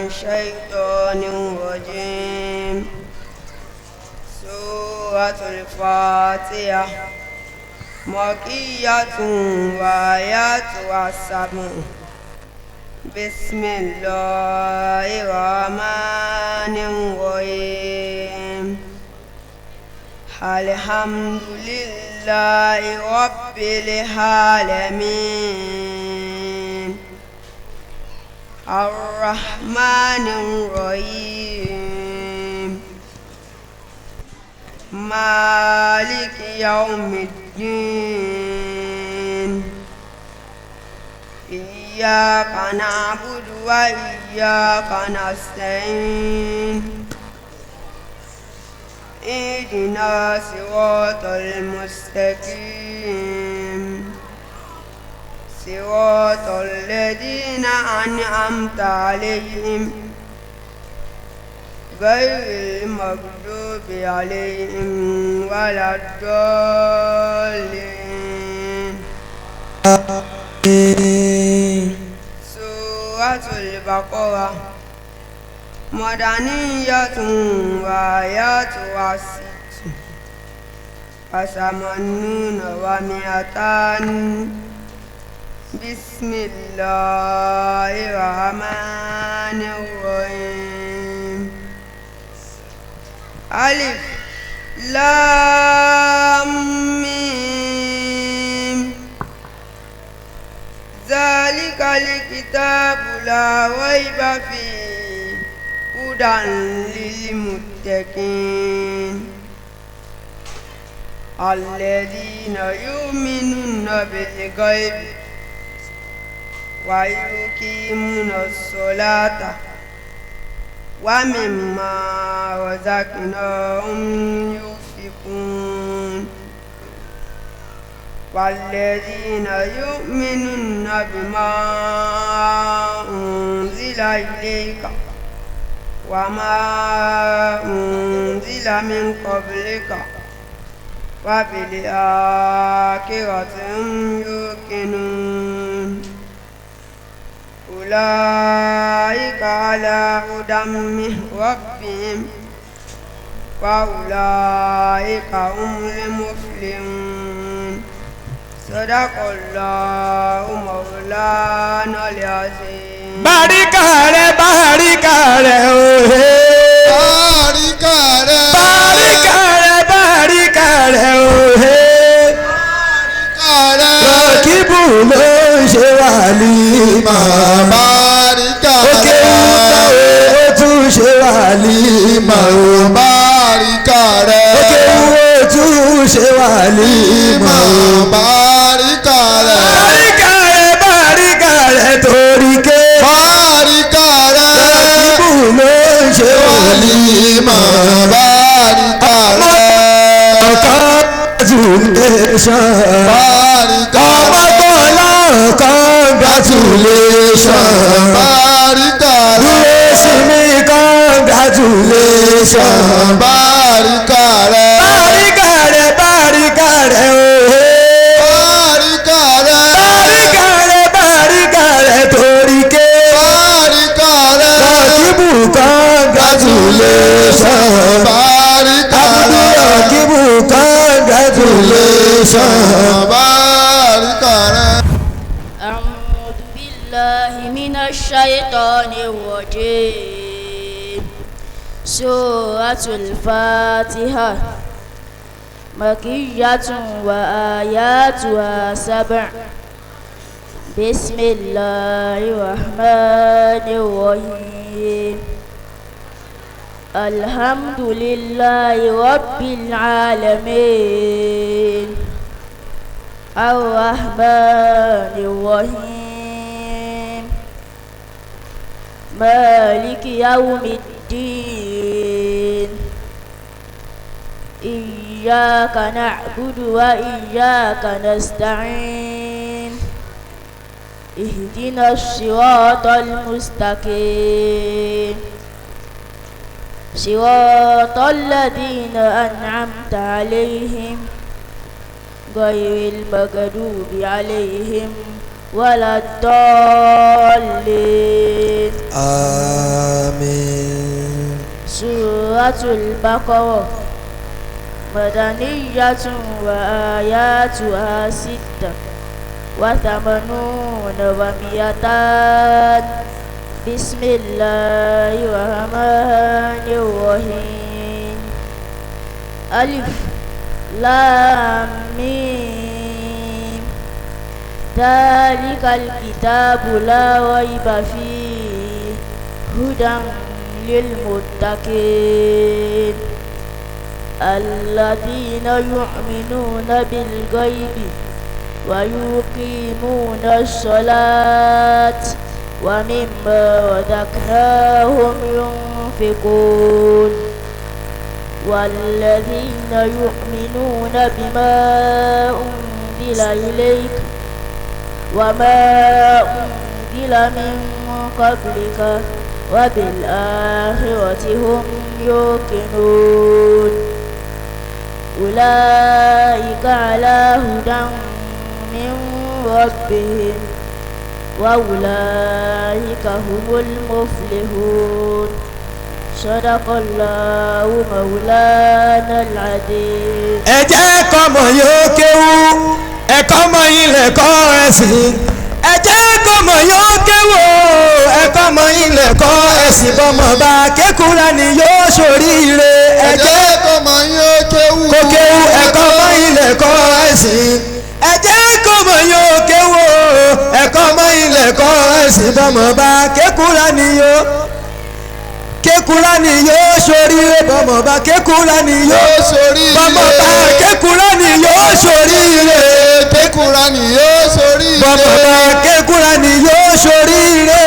الشيطان الرجيم. سورة الفاتحة مكية وآياتها 7. بسم الله الرحمن الرحيم. الحمد لله رب العالمين الرحمن الرحيم مالك يوم الدين. إياك نعبد وإياك نستعين. اهدنا صراط المستقيم صراط الذين أنعمت عليهم غير المغضوب عليهم ولا الضالين. سورة البقرة مدنية وآياتها 6 وثمانون ومئتان. بسم الله الرحمن الرحيم. ألف لام ميم. ذلك الكتاب لا ريب فيه هدى للمتقين الذين يؤمنون بالغيب ويقيمون الصلاة ومما رزقناهم ينفقون والذين يؤمنون بما أنزل إليك وما أنزل من قبلك وبالآخرة هم يوقنون أولئك على هدى من ربهم وأولئك هم المفلحون. صدق الله مولانا العظيم. Barikare, barikare, ohe. Barikare, Barikare, barikare, ohe. barikare, Rakibu ló ń ṣe wàlímà. barikare, Òkè Útà ó tún ṣe wàlímà. barikare, Òkè Úwó tún ṣe wàlímà. barikare, Barikare, barikare, torí ké. barikare, Rakibu ló ń ṣe wàlímà. barikare, Congratulations. barikare, Congratulations. barikare, Urosimi, congratulations. barikare, Barikare, barikare, ohe. barikare, Barikare, barikare, torí ké. barikare, Rakibu, congratulations. Abudu Rakibu, congratulations. barikare. أعوذ بالله من الشيطان الرجيم. سورة الفاتحة مكية وآياتها 7. بسم الله الرحمن الرحيم. الحمد لله رب العالمين الرحمن الرحيم مالك يوم الدين. إياك نعبد وإياك نستعين. اهدنا الصراط المستقيم صراط الذين أنعمت عليهم غير المغضوب عليهم ولا الضالين. سورة البقرة مدنية وآياتها 86 و200. بسم الله الرحمن الرحيم. ألف لام ميم. ذلك الكتاب لا ريب فيه هدى للمتقين الذين يؤمنون بالغيب ويقيمون الصلاة ومما رزقناهم ينفقون والذين يؤمنون بما أنزل إليك وما أنزل من قبلك وبالآخرة هم يوقنون أولئك على هدى من ربهم وأولئك هم المفلحون. صدق الله مولانا العظيم. ẹ jẹ́ kọ́mọ yóò kéwú ẹ̀kọ́ mọ ilẹ̀ kọ́ ẹ̀sìn. ẹ jẹ́ kọ́mọ yóò kéwú ẹ̀kọ́ mọ ilẹ̀ kọ́ ẹ̀sìn. bọ́mọ bá kékúra ni yóò ṣoríire. ẹ jẹ́ kọ́mọ yóò kéwú kó kéwú ẹ̀kọ́ mọ ilẹ̀ kọ́ ẹ̀sìn. ẹ jẹ́ kọ́mọ yóò kéwú ẹ̀kọ́ mọ ilẹ̀ kọ́ ẹ̀sìn. bọ́mọ bá kékúra ni yóò ṣoríire. bọ́mọ bá kékúra ni yóò ṣoríire. bọ́mọ bá kékúra ni yóò ṣoríire. kékúra ni yóò ṣoríire. bọ́mọ bá kékúra ni yóò ṣoríire.